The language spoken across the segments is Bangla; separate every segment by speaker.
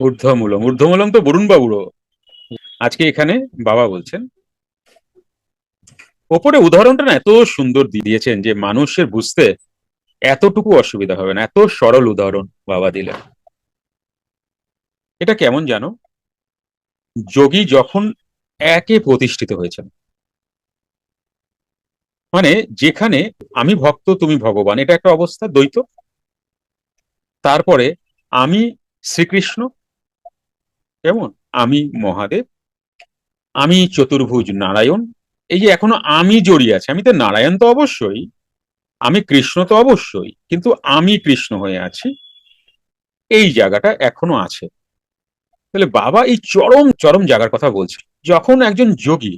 Speaker 1: ঊর্ধ্বমূলম, ঊর্ধ্বমূলম তো বরুণ বাবুরও। আজকে এখানে বাবা বলছেন, ওপরে উদাহরণটা না এত সুন্দর দিয়েছেন যে মানুষের বুঝতে এতটুকু অসুবিধা হবে না, এত সরল উদাহরণ বাবা দিলেন। এটা কেমন জানো, যোগী যখন একে প্রতিষ্ঠিত হয়েছেন, মানে যেখানে আমি ভক্ত তুমি ভগবান, এটা একটা অবস্থা দ্বৈত। তারপরে আমি শ্রীকৃষ্ণ, কেমন, আমি মহাদেব, আমি চতুর্ভুজ নারায়ণ। এই যে এখনো আমি জড়িয়ে আছে, আমি তো নারায়ণ তো অবশ্যই, আমি কৃষ্ণ তো অবশ্যই, কিন্তু আমি কৃষ্ণ হয়ে আছি, এই জায়গাটা এখনো আছে। তাহলে বাবা এই চরম চরম জায়গার কথা বলছে। যখন একজন যোগী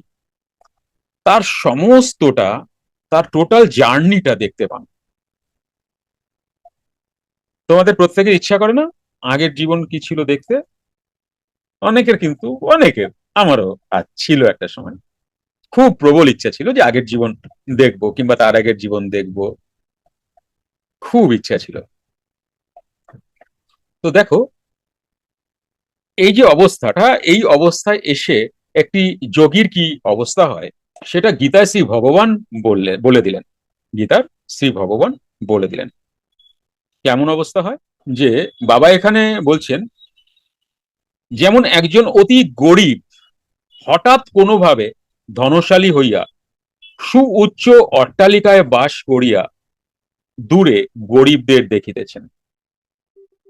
Speaker 1: তার সমস্তটা, তার টোটাল জার্নিটা দেখতে পান, তোমাদের প্রত্যেকের ইচ্ছা করে না আগের জীবন কি ছিল দেখতে? অনেকের, কিন্তু অনেকের, আমারও ছিল একটা সময়, খুব প্রবল ইচ্ছা ছিল যে আগের জীবন দেখবো, কিংবা তার আগের জীবন দেখবো, খুব ইচ্ছা ছিল। তো দেখো, এই যে অবস্থাটা, এই অবস্থায় এসে একটি যোগীর কি অবস্থা হয়, সেটা গীতায় শ্রী ভগবান বলে দিলেন। গীতার শ্রী ভগবান বলে দিলেন কেমন অবস্থা হয়। যে বাবা এখানে বলছেন, যেমন একজন অতি গরিব হঠাৎ কোনোভাবে ধনশালী হইয়া সুউচ্চ অট্টালিকায় বাস করিয়া দূরে গরিবদের দেখিতেছেন,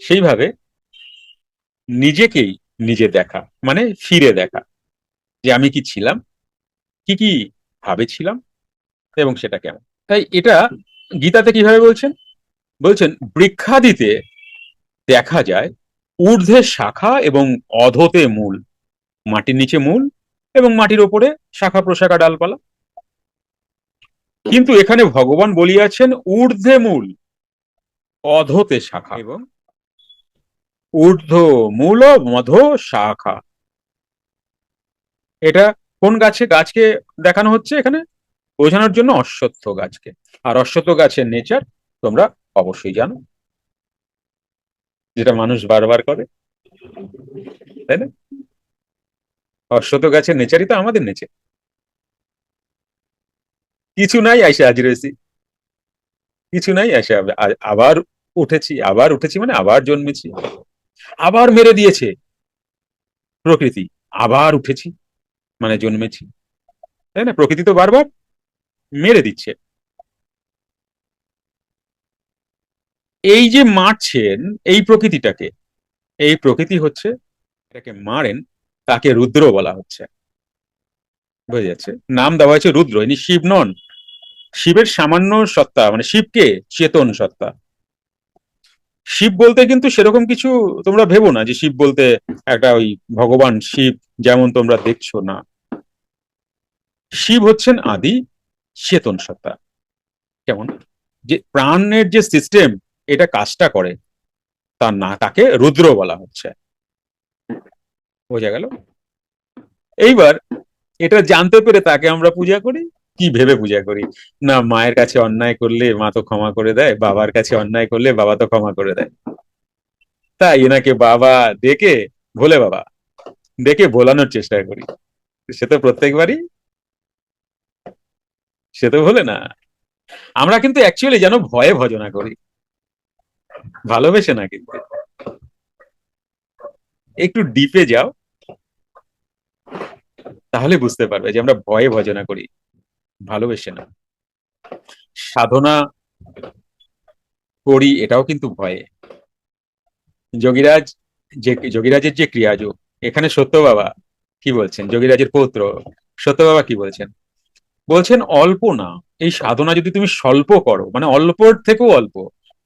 Speaker 1: সেইভাবে নিজেকেই নিজে দেখা, মানে ফিরে দেখা, যে আমি কি ছিলাম, কি কি ভাবে ছিলাম, এবং সেটা কেমন। তাই এটা গীতাতে কিভাবে বলছেন, বলছেন বৃক্ষাদিতে দেখা যায় ঊর্ধ্বে শাখা এবং অধোতে মূল, মাটির নিচে মূল এবং মাটির ওপরে শাখা প্রশাখা ডালপালা। কিন্তু এখানে ভগবান বলিয়াছেন ঊর্ধ্বে মূল, অধোতে শাখা, এবং ঊর্ধ্ব মূল মধ্য শাখা। এটা কোন গাছে, গাছকে দেখানো হচ্ছে এখানে বোঝানোর জন্য, অশ্বত্থ গাছকে। আর অশ্বত্থ গাছের নেচার তোমরা অবশ্যই জানো, যেটা মানুষ বারবার করে, তাই না? অশ্বত্থ গাছের নেচারই তো আমাদের নেচার। কিছু নাই আইসা আজ রয়েছি, কিছু নাই আইসা আবার উঠেছি, আবার উঠেছি মানে আবার জন্মেছি, আবার মেরে দিয়েছে প্রকৃতি, আবার উঠেছি মানে জন্মেছি, তাই না? প্রকৃতি তো বারবার মেরে দিচ্ছে। এই যে মারছেন এই প্রকৃতিটাকে, এই প্রকৃতি হচ্ছে, এটাকে মারেন, তাকে রুদ্র বলা হচ্ছে। বুঝে যাচ্ছে, নাম দেওয়া হয়েছে রুদ্র, ইনি শিব নন, শিবের সামান্য সত্তা, মানে শিবকে চেতন সত্তা। শিব বলতে কিন্তু সেরকম কিছু তোমরা ভেবো না যে শিব বলতে একটা ওই ভগবান শিব যেমন তোমরা দেখছো, না। শিব হচ্ছেন আদি চেতন সত্তা। কেমন, যে প্রাণের যে সিস্টেম এটা কাজটা করে, তার না, তাকে রুদ্র বলা হচ্ছে। বোঝা গেল? এইবার এটা জানতে পেরে তাকে আমরা পূজা করি। কি ভেবে পূজা করি, না মায়ের কাছে অন্যায় করলে মা তো ক্ষমা করে দেয়, বাবার কাছে অন্যায় করলে বাবা তো ক্ষমা করে দেয়, তাই এনাকে বাবা ডেকে, ভোলে বাবা ডেকে ভোলানোর চেষ্টা করি। সে তো প্রত্যেকবারই, সে তো ভোলে না। আমরা কিন্তু অ্যাকচুয়ালি যেন ভয়ে ভজনা করি, ভালোবেসে না। কিন্তু একটু ডিপে যাও, তাহলে বুঝতে পারবে যে আমরা ভয়ে ভজনা করি, ভালোবেসে না। সাধনা করি এটাও কিন্তু ভয়ে। যোগীরাজ, যে যোগীরাজের যে ক্রিয়াযোগ, এখানে সত্য বাবা কি বলছেন, যোগীরাজের পৌত্র সত্য বাবা কি বলছেন, বলছেন অল্প না, এই সাধনা যদি তুমি স্বল্প করো, মানে অল্পর থেকেও অল্প,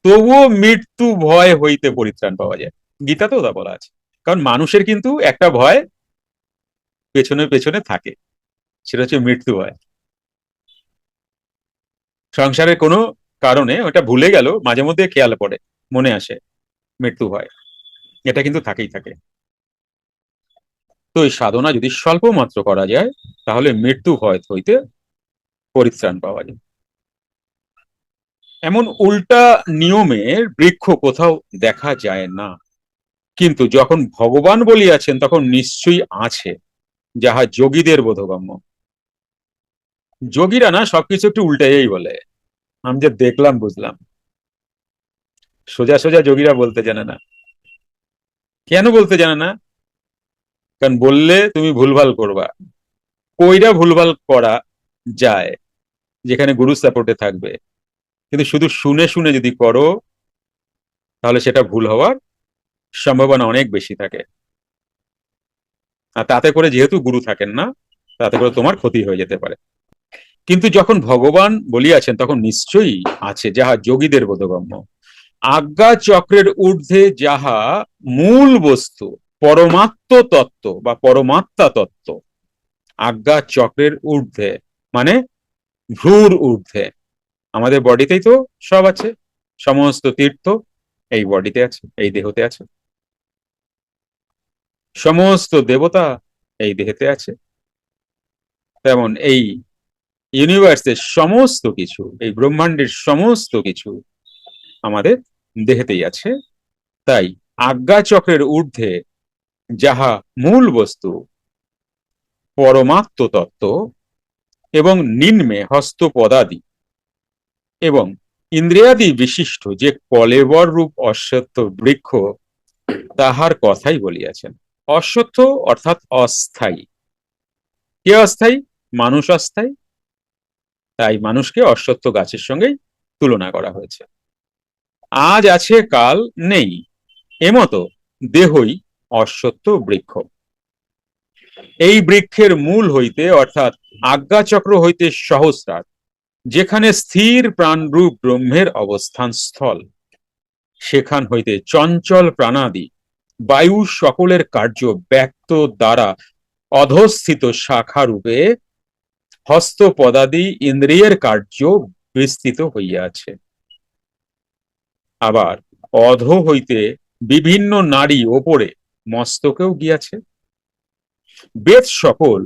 Speaker 1: তবুও মৃত্যু ভয় হইতে পরিত্রাণ পাওয়া যায়। গীতাতেও তা বলা আছে। কারণ মানুষের কিন্তু একটা ভয় পেছনে পেছনে থাকে, সেটা হচ্ছে মৃত্যু ভয়। সংসারের কোনো কারণে ওটা ভুলে গেল, মাঝে মধ্যে খেয়াল পড়ে, মনে আসে মৃত্যু ভয়, এটা কিন্তু থাকেই থাকে। তো এই সাধনা যদি স্বল্প মাত্র করা যায়, তাহলে মৃত্যু ভয় হইতে পরিত্রাণ পাওয়া যায়। এমন উল্টা নিয়মের বৃক্ষ কোথাও দেখা যায় না। কিন্তু যখন ভগবান বলিয়াছেন তখন নিশ্চয়ই আছে, যাহা যোগীদের বোধগম্য। যোগীরা না সবকিছু একটু উল্টাইয়াই বলে, আমি যে দেখলাম বুঝলাম। সোজা সোজা যোগীরা বলতে জানে না। কেন বলতে জানে না? কারণ বললে তুমি ভুলভাল করবা। কইরা ভুলভাল করা যায় যেখানে গুরু সাপোর্টে থাকবে, কিন্তু শুধু শুনে শুনে যদি করো তাহলে সেটা ভুল হওয়ার সম্ভাবনা অনেক বেশি থাকে। আর তাতে করে যেহেতু গুরু থাকেন না, তাতে করে তোমার ক্ষতি হয়ে যেতে পারে। কিন্তু যখন ভগবান বলিয়াছেন তখন নিশ্চয়ই আছে, যাহা যোগীদের বোধগম্য। আজ্ঞা চক্রের ঊর্ধ্বে যাহা মূল বস্তু, পরমাত্ম তত্ত্ব বা পরমাত্মা তত্ত্ব। আজ্ঞা চক্রের ঊর্ধ্বে মানে ভ্রুর ঊর্ধ্বে। আমাদের বডিতেই তো সব আছে, সমস্ত তীর্থ এই বডিতে আছে, এই দেহতে আছে। সমস্ত দেবতা এই দেহেতে আছে। তেমন এই ইউনিভার্সের সমস্ত কিছু, এই ব্রহ্মাণ্ডের সমস্ত কিছু আমাদের দেহেতেই আছে। তাই আজ্ঞা চক্রের ঊর্ধ্বে যাহা মূল বস্তু, পরমাত্ম তত্ত্ব, এবং নিম্নে হস্তপদাদি এবং ইন্দ্রিয়াদি বিশিষ্ট যে কলেবর রূপ অশ্বত্থ বৃক্ষ, তাহার কথাই বলিয়াছেন। অশ্বত্থ অর্থাৎ অস্থায়ী। কে অস্থায়ী? মানুষ অস্থায়ী, তাই মানুষকে অশ্বত্থ গাছের সঙ্গেই তুলনা করা হয়েছে। আজ আছে কাল নেই, এমতো দেহই অশ্বত্থ বৃক্ষ। এই বৃক্ষের মূল হইতে অর্থাৎ আজ্ঞাচক্র হইতে সহস্রার, যেখানে স্থির প্রাণরূপ ব্রহ্মের অবস্থান স্থল, সেখান হইতে চঞ্চল প্রাণাদি বায়ু সকলের কার্য ব্যক্ত দ্বারা অধস্থিত শাখা রূপে হস্তপদাদি ইন্দ্রিয়ের কার্য বিস্তৃত হইয়াছে। আবার অধ হইতে বিভিন্ন নাড়ি ওপরে মস্তকেও গিয়াছে। বেদ সকল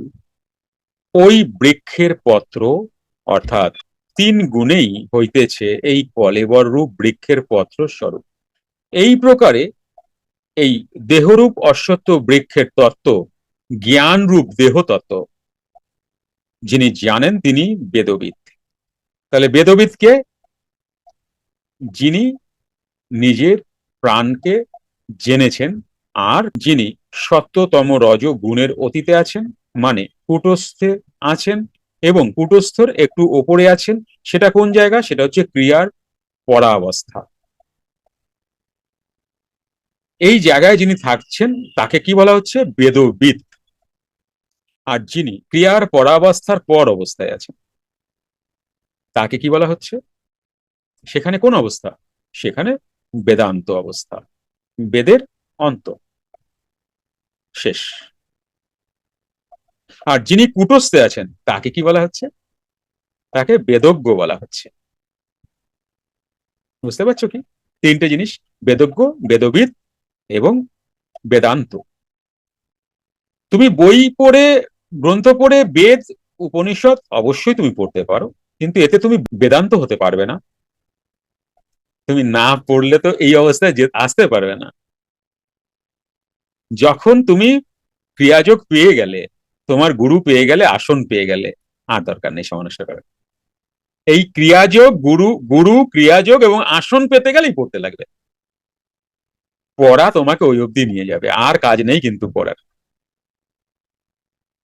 Speaker 1: ওই বৃক্ষের পত্র অর্থাৎ তিন গুণেই হইতেছে এই কলেবর রূপ বৃক্ষের পত্র স্বরূপ। এই প্রকারে এই দেহরূপ অশ্বত্থ বৃক্ষের তত্ত্ব জ্ঞান রূপ দেহ তত্ত্ব যিনি জানেন তিনি বেদবিদ। তাহলে বেদবিদ কে? যিনি নিজের প্রাণকে জেনেছেন আর যিনি সত্যতম রজ গুণের অতীতে আছেন, মানে কুটস্থে আছেন এবং কুটস্থর একটু ওপরে আছেন। সেটা কোন জায়গা? সেটা হচ্ছে ক্রিয়ার পরাবস্থা। এই জায়গায় যিনি থাকছেন তাকে কি বলা হচ্ছে? বেদবিদ। আর যিনি ক্রিয়ার পরাবস্থার পর অবস্থায় আছেন তাকে কি বলা হচ্ছে? সেখানে কোন অবস্থা? সেখানে বেদান্ত অবস্থা, বেদের অন্ত, শেষ। আর যিনি কুটস্থে আছেন তাকে কি বলা হচ্ছে? তাকে বেদজ্ঞ বলা হচ্ছে। বুঝতে পারছো কি? তিনটে জিনিস, বেদজ্ঞ, বেদবিদ এবং বেদান্ত। তুমি বই পড়ে, গ্রন্থ পড়ে বেদ উপনিষদ অবশ্যই তুমি পড়তে পারো, কিন্তু এতে তুমি বেদান্ত হতে পারবে না। তুমি না পড়লে তো এই অবস্থায় আসতে পারবে না। যখন তুমি ক্রিয়াযোগ পেয়ে গেলে, তোমার গুরু পেয়ে গেলে, আসন পেয়ে গেলে, আর দরকার নেই সমানষ্ট করার। এই ক্রিয়াযোগ, গুরু গুরু ক্রিয়াযোগ এবং আসন পেতে গেলেই পড়তে লাগবে। পড়া তোমাকে ওই অব্দি নিয়ে যাবে, আর কাজ নেই কিন্তু পড়ার।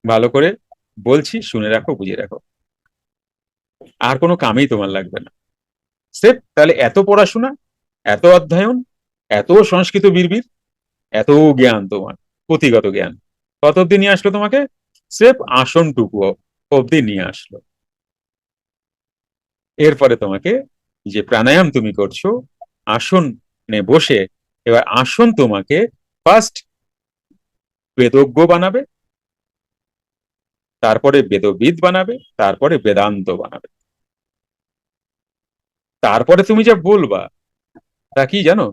Speaker 1: ভালো করে বলছি, শুনে রাখো, বুঝে রাখো, আর কোনো কামেই তোমার লাগবে না। সেফ তাহলে এত পড়াশোনা, এত অধ্যয়ন, এত সংস্কৃত বিড়বিড়, এত জ্ঞান তোমার, পুঁথিগত জ্ঞান কত অব্দি নিয়ে আসলো তোমাকে? সেফ আসনটুকু অব্দি নিয়ে আসলো। এরপরে তোমাকে যে প্রাণায়াম তুমি করছো আসনে বসে, এবার আসন তোমাকে ফার্স্ট বেদজ্ঞ বানাবে, তারপরে বেদবিদ বানাবে, তারপরে বেদান্ত বানাবে। তারপরে তুমি যা বলবা তা কি জানো?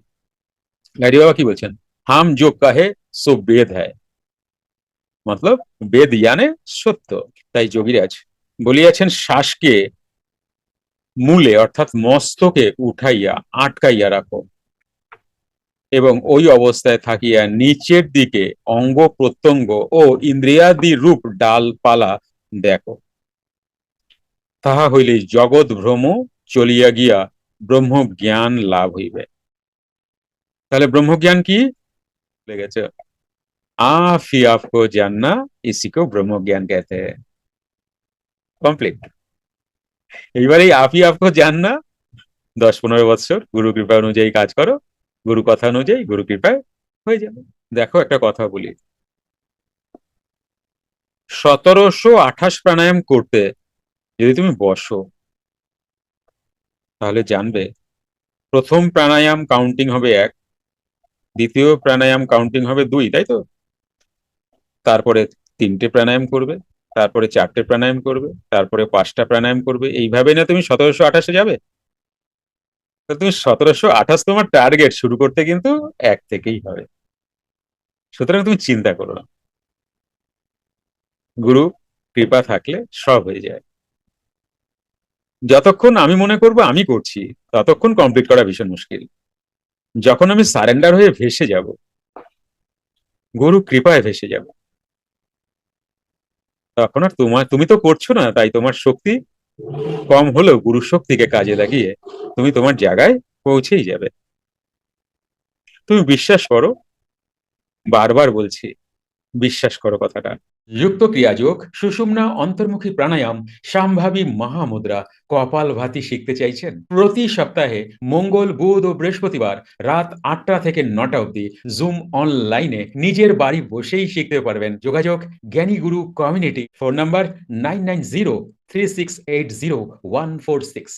Speaker 1: গাড়ি বাবা কি বলছেন? হাম जो कहे सो বেদ है, মতলব বেদ জ্ঞানে সত্য। তাই যোগীরাজ বলিয়াছেন শ্বাসকে মূলে অর্থাৎ মস্তকে উঠাইয়া আটকাইয়া রাখো। এবং ওই অবস্থায় থাকিয়া নিচের দিকে অঙ্গ প্রত্যঙ্গ ও ইন্দ্রিয়াদি রূপ ডালপালা দেখো, তাহা হইলে জগৎ ভ্রম চলিয়া গিয়া ব্রহ্ম জ্ঞান লাভ হইবে। তাহলে ব্রহ্মজ্ঞান কি লেগেছে? आप ही आपको जानना इसी को ब्रह्म ज्ञान कहते हैं। কমপ্লিট। এইবার এই আপই আপকো জাননা 10-15 বছর গুরু কৃপা অনুযায়ী কাজ করো, গুরু কথা অনুযায়ী গুরু কৃপায় হয়ে যাবে। দেখো একটা কথা বলি, 1728 প্রাণায়াম করতে যদি তুমি বসো, তাহলে জানবে প্রথম প্রাণায়াম কাউন্টিং হবে 1, দ্বিতীয় প্রাণায়াম কাউন্টিং হবে 2, তাই তো? তারপরে 3টে প্রাণায়াম করবে, তারপরে 4টে প্রাণায়াম করবে, তারপরে 5টা প্রাণায়াম করবে, এইভাবে না তুমি 1728-এ যাবে। তো তুমি 1728 তোমার টার্গেট শুরু করতে কিন্তু 1 থেকেই হবে। সুতরাং তুমি চিন্তা করো না, গুরু কৃপা থাকলে সব হয়ে যায়। যতক্ষণ আমি মনে করবো আমি করছি, ততক্ষণ কমপ্লিট করা ভীষণ মুশকিল। যখন আমি সারেন্ডার হয়ে ভেসে যাব, গুরু কৃপায় ভেসে যাব, তখন আর তুমি তো করছো না, তাই তোমার শক্তি কম হলেও গুরু শক্তিকে কাজে লাগিয়ে তুমি তোমার জায়গায় পৌঁছেই যাবে। তুমি বিশ্বাস করো, বারবার বলছি, বিশ্বাস করো কথাটা। যুক্ত ক্রিয়াযোগ, সুষুম্না অন্তর্মুখী প্রাণায়াম, সম্ভাবী মহামুদ্রা, কপালভাতি শিখতে চাইছেন? প্রতি সপ্তাহে মঙ্গল, বুধ ও বৃহস্পতিবার রাত 8টা থেকে 9টা অবধি জুম অনলাইনে নিজের বাড়ি বসেই শিখতে পারবেন। যোগাযোগ জ্ঞানী গুরু কমিউনিটি, ফোন নাম্বার 9903680146।